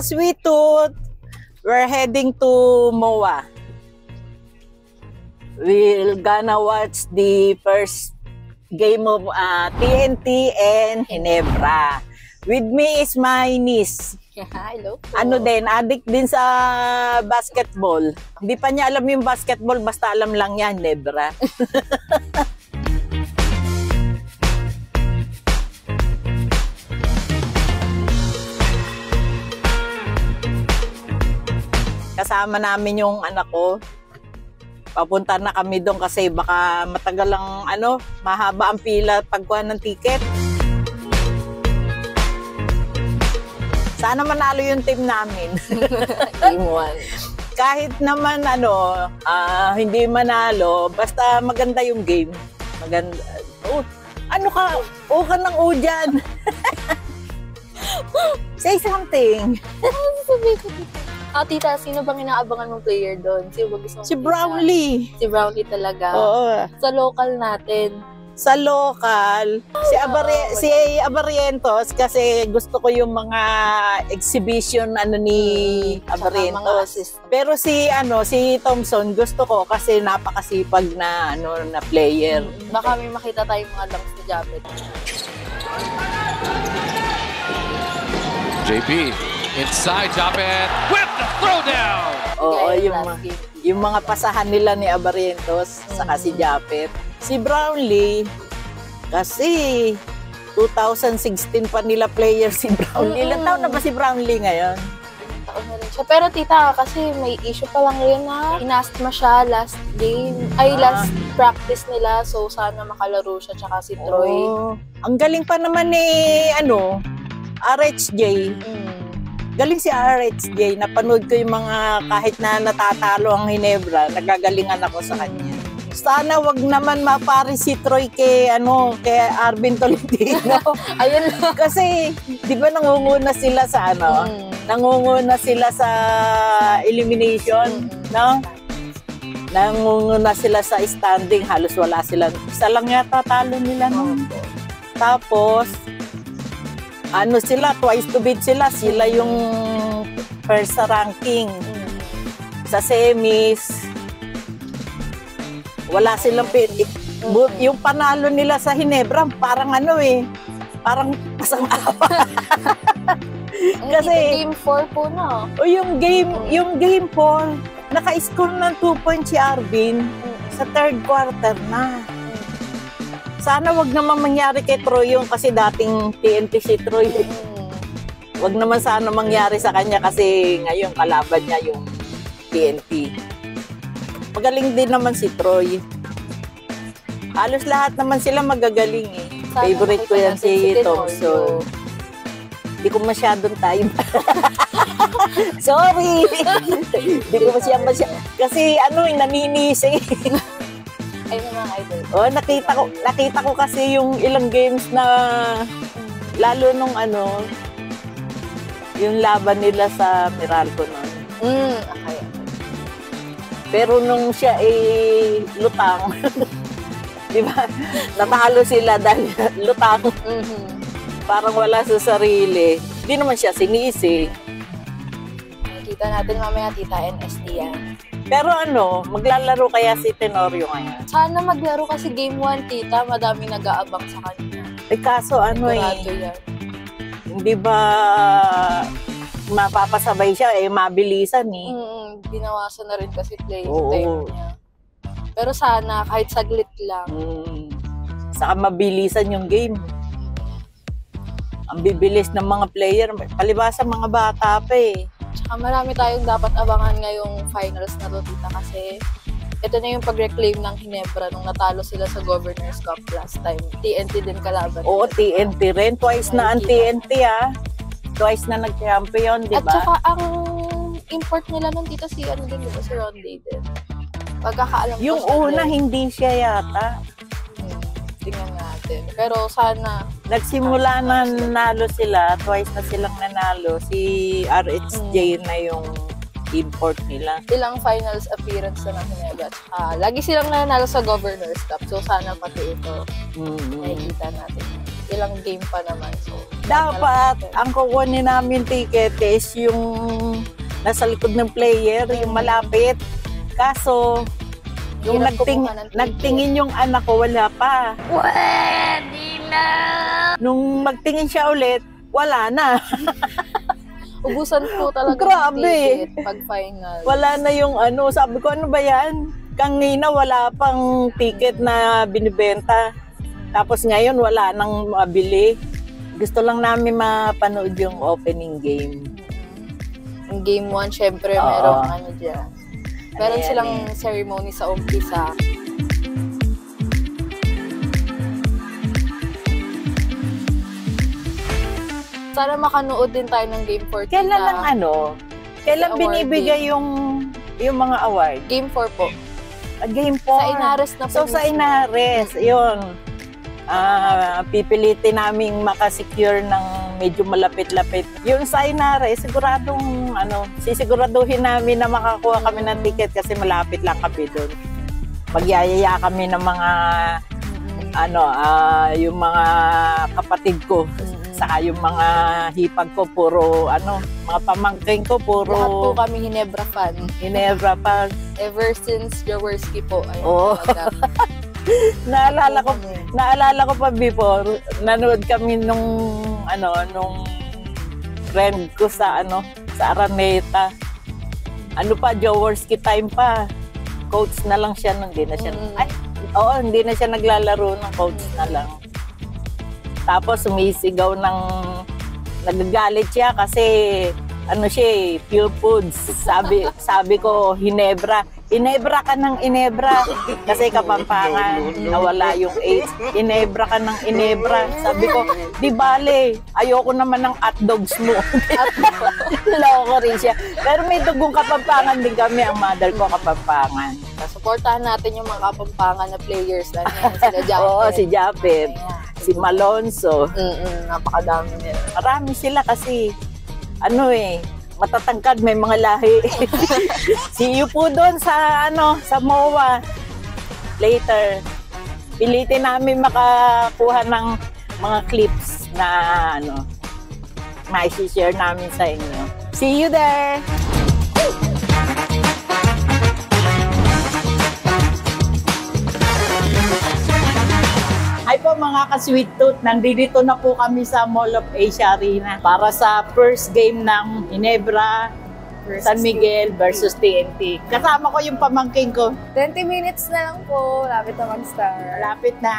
ka-sweet tooth, we're heading to MOA. We're gonna watch the first game of TNT and Ginebra. With me is my niece. Hello po. Ano din, addict din sa basketball. Hindi pa niya alam yung basketball, basta alam lang niya, Ginebra. Kasama namin yung anak ko. Papunta na kami doon kasi baka matagal lang, mahaba ang pila pagkuha ng ticket. Sana manalo yung team namin. Team 1. Kahit naman hindi manalo, basta maganda yung game. Maganda. Oh, ano ka? O ka ng o dyan. Say something. Ano sasabihin ko dito? Tita, sino bang inaabangan mong player doon? Sino ba gusto mong Si Brownlee. Si Brownlee talaga. Oo. Sa local natin. Sa local, si Abarientos kasi gusto ko yung mga exhibition ni Abarientos. Pero si Thompson gusto ko kasi napakasipag na player. Baka may makita tayong mga lungs ni Japet. JP inside Japet with the throwdown. Oo, yung mga pasahan nila ni Abarientos saka si Japet. Si Brownlee, kasi 2016 pa nila player si Brownlee. Ilang taon na ba si Brownlee ngayon? Taon na rin siya. Pero tita, kasi may issue pa lang rin na inasthma siya last last practice nila. So, sana makalaro siya tsaka si Troy. Oh, ang galing pa naman ni, RHJ. Galing si RHJ. Napanood ko yung mga kahit na natatalo ang Ginebra, nagagalingan ako sa kanya. Sana wag naman mapari si Troy kay Arvin Tolentino. Ayun lang. Kasi 'di ba nangunguna sila sa nangunguna sila sa elimination, no? Nangunguna sila sa standing, halos wala sila. Isa lang yata talo nila noon. Tapos sila twice to beat sila yung first sa ranking. Sa semis wala silang yung panalo nila sa Ginebra parang parang pasang-awa. Kasi game 4 po na. O yung game 4 naka-score ng 2 points si Arvin sa third quarter na. Sana wag naman mangyari kay Troy yung kasi dating TNT si Troy. Wag naman sana mangyari sa kanya kasi ngayon kalaban niya yung TNT. Magaling din naman si Troy. Halos lahat naman sila magagaling eh. Sana favorite ko yan si Thompson. Hindi ko masyadong time. Sorry! Hindi ko masyadong. Kasi naninis eh. Ayun mga idol. Oh, nakita ko kasi yung ilang games na lalo nung yung laban nila sa Meralco noon. Okay. Pero nung siya lutang, di ba? Natalo sila dahil lutang. Parang wala sa sarili. Hindi naman siya sinisi. Nakikita natin mamaya tita NST yan. Pero maglalaro kaya si Tenorio ngayon? Sana maglaro kasi game 1 tita, madami nag-aabang sa kanya. Kaso yan. Hindi ba mapapasabay siya mabilisan eh. Binawasan na rin kasi play time niya. Pero sana kahit saglit lang. Saka mabilisan yung game. Ang bibilis ng mga player, palibasa mga bata pa eh. Tsaka marami tayong dapat abangan ngayong finals na to tita kasi ito na yung pag-reclaim ng Ginebra nung natalo sila sa Governor's Cup last time. TNT din kalaban. Oo, TNT rin. Twice na ang TNT Twice na nag-champion, di ba? At saka ang import nila nun dito si si Ronday din. Pagkakaalam ko yung una din. Hindi siya yata. Tingnan natin. Pero sana nagsimula na nanalo sila, twice na silang nanalo. Si RHJ na yung import nila. Ilang finals appearance na ng Ginebra. Lagi silang nanalo sa Governor's Cup. So sana pati ito nakikita natin. Ilang game pa naman. So Dapat, ang kukunin namin ticket is yung nasa likod ng player, yung malapit. Kaso, yung Hirap kumuha ng ticket. nagtingin yung anak ko, wala pa. Pwede na! Nung magtingin siya ulit, wala na. Ubusan po talaga Grabe. ng ticket pag final. Wala na yung ano. Sabi ko, ano ba yan? Kanina wala pang ticket na binibenta. Tapos ngayon wala nang mabili. Gusto lang namin mapanood yung opening game. Yung game 1, syempre, Oo. merong ano dyan. Meron yan silang ceremony sa umpisa. Sana makanood din tayo ng game 4. Kailan lang kailan Awarding. binibigay yung mga award? Game 4 po. Game 4. Sa Inares na po. So sa mismo. Inares, yun. Pipilitin naming makasecure ng medyo malapit-lapit. Yung sa Inares, sisiguraduhin namin na makakuha kami ng ticket kasi malapit lang kami doon. Magyayaya kami ng mga yung mga kapatid ko, saka yung mga hipag ko puro mga pamangkin ko puro Lahat po kami Hinebra fan. Hinebra pa. Ever since Jaworski po. Ayun, Oo. talaga. Naalala ko pa before, nanood kami nung friend ko sa Araneta. Jaworski time pa. Coach na lang siya nung hindi na siya. Hindi na siya naglalaro ng coach na lang. Tapos sumisigaw nagagalit siya kasi pure foods. Sabi ko, Hinebra ka ng Hinebra. Kasi Kapampangan, nawala yung H. Hinebra ka ng Hinebra. Sabi ko, di bale, ayoko naman ng hotdogs mo. Loko rin siya. Pero may dugong Kapampangan din kami. Ang mother ko Kapampangan. Supportahan natin yung mga Kapampangan na players. Sila Japet. Oo, si Japet. Si Malonzo. Napakadami nila. Marami sila kasi matatangkad, may mga lahi. See you po doon sa MOA later. Pilitin namin makakuha ng mga clips na mai-share namin sa inyo. See you there! Hi po mga ka-sweet tooth, nandito na po kami sa Mall of Asia Arena para sa first game ng Hinebra San Miguel versus TNT. Kasama ko yung pamangking ko. 20 minutes na lang po. Lapit na mag-start. Malapit na.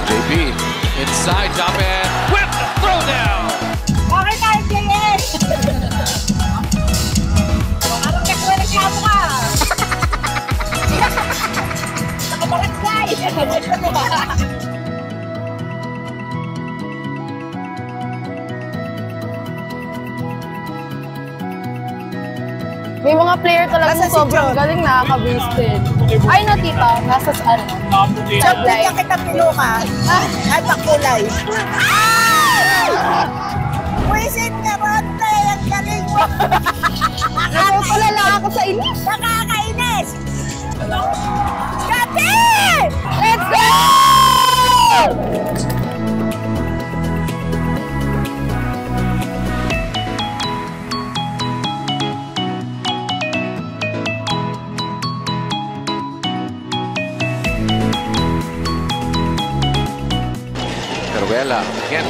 JP inside, Japet with the throwdown. Okay tayo, JS! Parang reklamo ka! Nakabarangay! May mga player talaga sobrang galing, nakaka-boosted. Ay, no, tita. Nasa saan? Bigyan kita piluka. At makulay. Wisit ka, Ronte! Ang galing mo! Wala lang ako sa inis. Nakakainis! Kati! Let's go! Caruela again.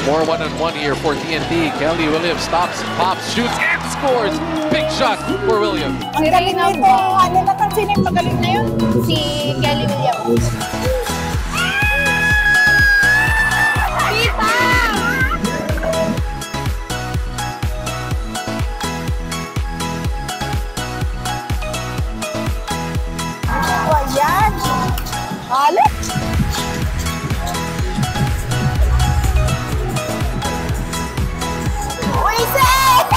More one-on-one here for TNT. Kelly Williams stops, pops, shoots, and scores. Big shot for Williams. Ang galing nito. Napansin yung magaling na yun? Si Alit! Wiset!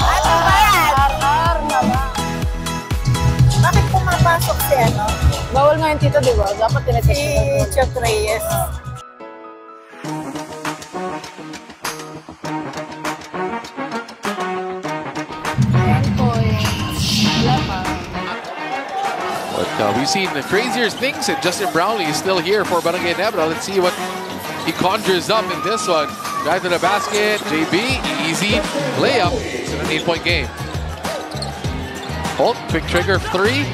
Ano ba yan? RR na ba? Bakit pumapasok si ano? Bawal nga yung tito, di ba? Dapat tinetest Si mo. Chot Reyes. Wala pa. But we've seen the crazier things, and Justin Brownlee is still here for Barangay Nebra. Let's see what he conjures up in this one. Drive to the basket, JB, easy layup. It's an 8-point game. Holt, quick trigger 3.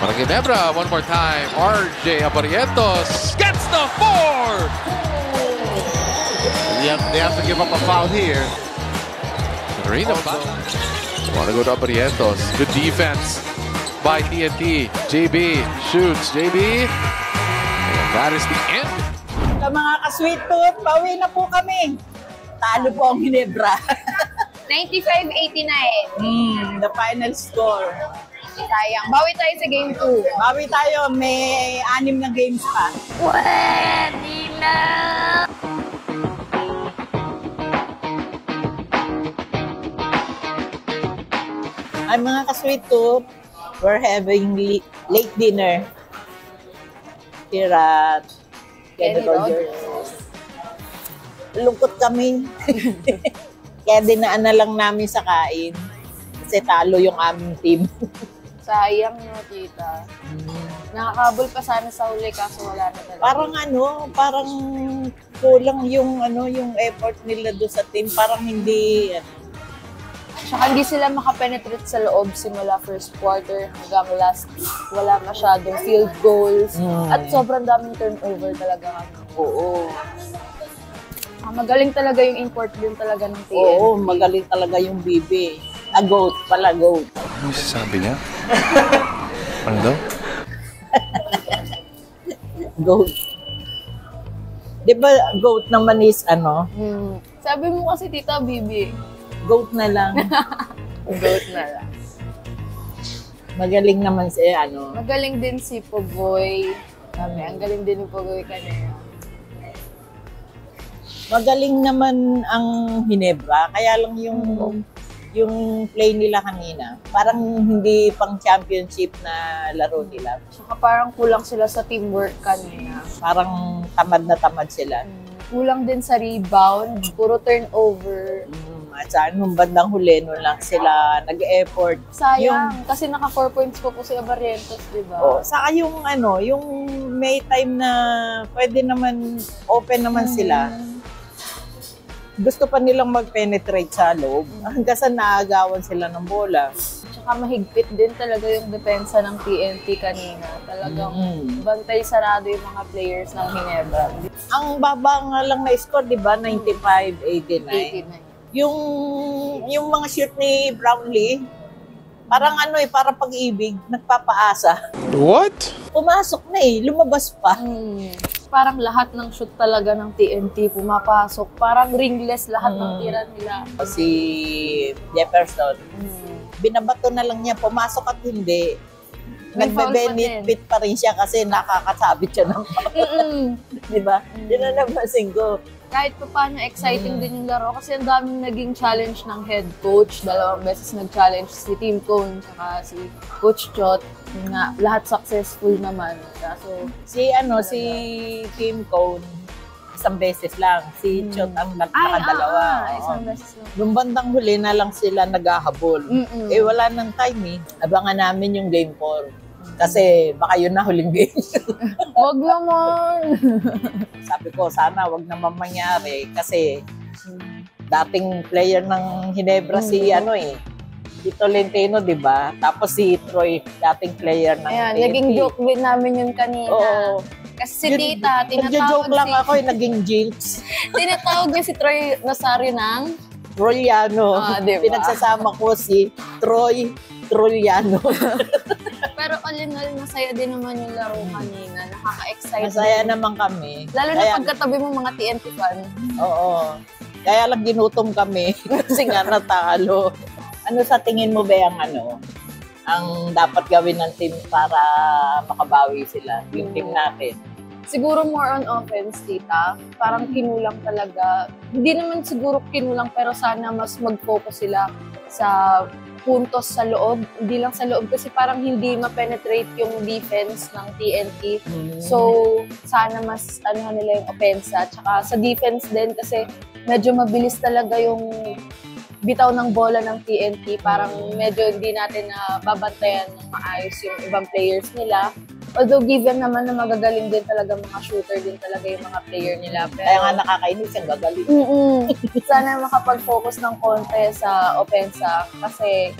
Barangay Nebra, one more time. RJ Abarientos gets the 4! They have to give up a foul here. Marina want to go to Abarientos. Good defense by TNT. JB shoots. JB. And that is the end. Sa mga ka-sweet tooth, pauwi na po kami. Talo po ang Ginebra. 95-89. The final score. Sayang. Bawi tayo sa game 2. Bawi tayo, may 6 na games pa. Pwede na! Ang mga ka-sweet tooth, we're having late dinner here at Kenny Rogers. Lungkot kami. Kaya dinaan na lang namin sa kain. Kasi talo yung aming team. Sayang no, tita. Nakakabol pa sana sa huli kaso wala na talaga. Parang kulang yung yung effort nila do sa team. Parang hindi Tsaka hindi sila makapenetrate sa loob simula first quarter hanggang last. Wala masyadong field goals. At sobrang daming turnover talaga kami. Oo. Magaling talaga yung import din talaga ng TNT. Oo, magaling talaga yung BB. Goat pala, goat. Ano sasabi niya? Ano daw? Goat. Di ba goat naman is Sabi mo kasi tita Bibi. Goat na lang. Goat na lang. Magaling naman si Magaling din si Pogoy. Ang galing din ni Pogoy kanina. Magaling naman ang Ginebra. Kaya lang yung play nila kanina, parang hindi pang championship na laro nila. Tsaka parang kulang sila sa teamwork kanina. Parang tamad na tamad sila. Kulang din sa rebound, puro turnover. At saan nung bandang huli, nun lang sila nag-effort. Sayang, kasi naka 4 points po si Abarientos, di ba? Oh, saka yung yung may time na pwede naman open naman sila. Gusto pa nilang mag-penetrate sa loob. Hanggang sa naagawan sila ng bola. Tsaka mahigpit din talaga yung depensa ng TNT kanina. Talagang bantay sarado yung mga players ng Ginebra. Ang baba nga lang na score, di ba? 95-89. 89. Yung mga shoot ni Brownlee, parang parang pag-ibig, nagpapaasa. What? Pumasok na lumabas pa. Parang lahat ng shoot talaga ng TNT pumapasok. Parang ringless lahat ng tira nila. Si Jefferson, binabato na lang niya, pumasok at hindi. May foul pa Nagbe-benefit pa rin siya kasi nakakasabit siya ng di ba? Yun na nabasin ko. Kahit pa paano exciting din yung laro kasi ang daming naging challenge ng head coach. 2 beses nag-challenge si Team Cone saka si Coach Chot. Na lahat successful naman. Kaso Si Team Cone, 1 beses lang. Si Chot ang nakadalawa. Isang beses lang. Nung bandang huli na lang sila naghahabol. Wala nang time Abangan namin yung game 4. Kasi baka yun na huling game. Wag naman! Sabi ko, sana wag naman mangyari. Kasi dating player ng Ginebra si si Tolentino, di ba? Tapos si Troy, dating player ng Ayan, TNT. naging joke din namin yun kanina. Oo. Kasi si Tita, Nagjo-joke lang ako, naging jinx. tinatawag niya si Troy Nazario ng Troyano. Diba? Pinagsasama ko si Troy Troyano. Pero all in all, masaya din naman yung laro kanina. Nakaka-excite. Masaya naman kami. Lalo na pagkatabi mo mga TNT fan. Oo. Kaya lang ginutom kami kasi nga natalo. Ano sa tingin mo ba ang ang dapat gawin ng team para makabawi sila, yung team natin? Siguro more on offense, tita. Parang kinulang talaga. Hindi naman siguro kinulang, pero sana mas mag-focus sila sa puntos sa loob. Hindi lang sa loob kasi parang hindi ma-penetrate yung defense ng TNT. So, sana mas nila yung opensa. Tsaka sa defense din kasi medyo mabilis talaga yung bitaw ng bola ng TNT. Parang medyo hindi natin na babantayan ng maayos yung ibang players nila. Although given naman na magagaling din talaga mga shooter din talaga yung mga player nila. Pero, Kaya nga nakakainis, ang gagaling. Sana makapag-focus ng konti sa opensa kasi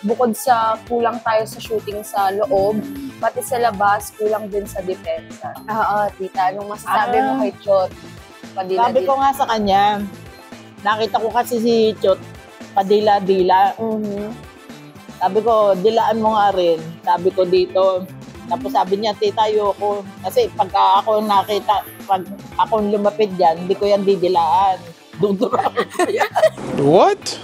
bukod sa kulang tayo sa shooting sa loob, pati sa labas, kulang din sa depensa. Oo, tita. Anong masasabi mo kay Chot? Sabi ko nga sa kanya, nakita ko kasi si Chot, padila-dila. Sabi ko, dilaan mo nga rin. Sabi ko dito. Tapos sabi niya, tita, ayoko. Kasi pagka ako nakita, pag ako lumapit dyan, hindi ko yan didilaan. Dudura ko yan. What?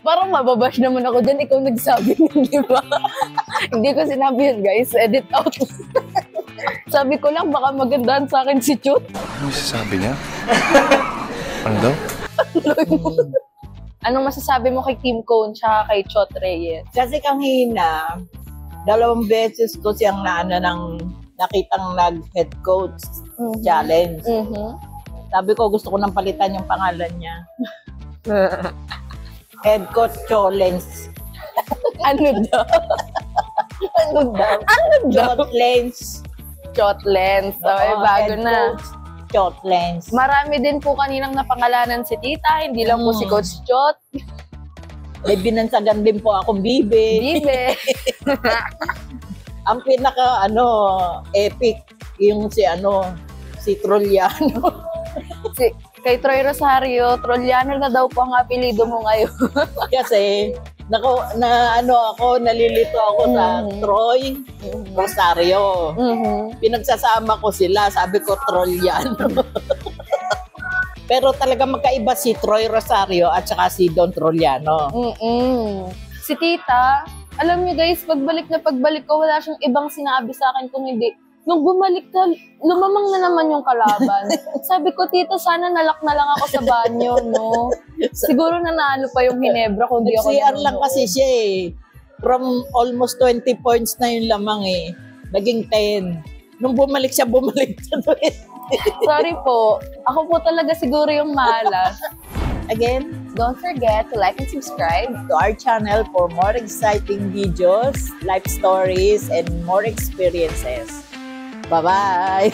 Parang mababash naman ako dyan. Ikaw nagsabi nun, di ba? Hindi ko sinabi yun, guys. Edit out. Sabi ko lang, baka magandaan sa akin si Chot. Ano sabi niya? Ano daw? Anong masasabi mo kay Team Cone tsaka kay Chot Reyes? Kasi kanina, 2 beses ko siyang nakitang nag-head coach challenge. Sabi ko, gusto ko nang palitan yung pangalan niya. Head coach challenge. Ano daw? Ano daw? Challenge. Chot Lens. So, bago na. Challenge. Marami din po kaninang napangalanan si Tita. Hindi lang po si Coach Chot. May binansagan din po akong bibe. Bibe. Ang pinaka epic yung si Trolliano. Kay Troy Rosario, Trolliano na daw po ang apelido mo ngayon. Kasi nalilito ako sa Troy Rosario. Pinagsasama ko sila, sabi ko Trolliano. Pero talaga magkaiba si Troy Rosario at saka si Don Trolliano. Si Tita, alam niyo guys, pagbalik ko, wala siyang ibang sinabi sa akin kung hindi. Nung bumalik ka, lumamang na naman yung kalaban. Sabi ko, Tita, sana nalak na lang ako sa banyo, no? Siguro nanalo pa yung Hinebra kung di ako CR lang kasi siya eh. From almost 20 points na yung lamang eh. Naging 10. Nung bumalik siya, bumalik sa 20. Sorry po. Ako po talaga siguro yung malas. Again, Don't forget to like and subscribe to our channel for more exciting videos, life stories, and more experiences. Bye-bye!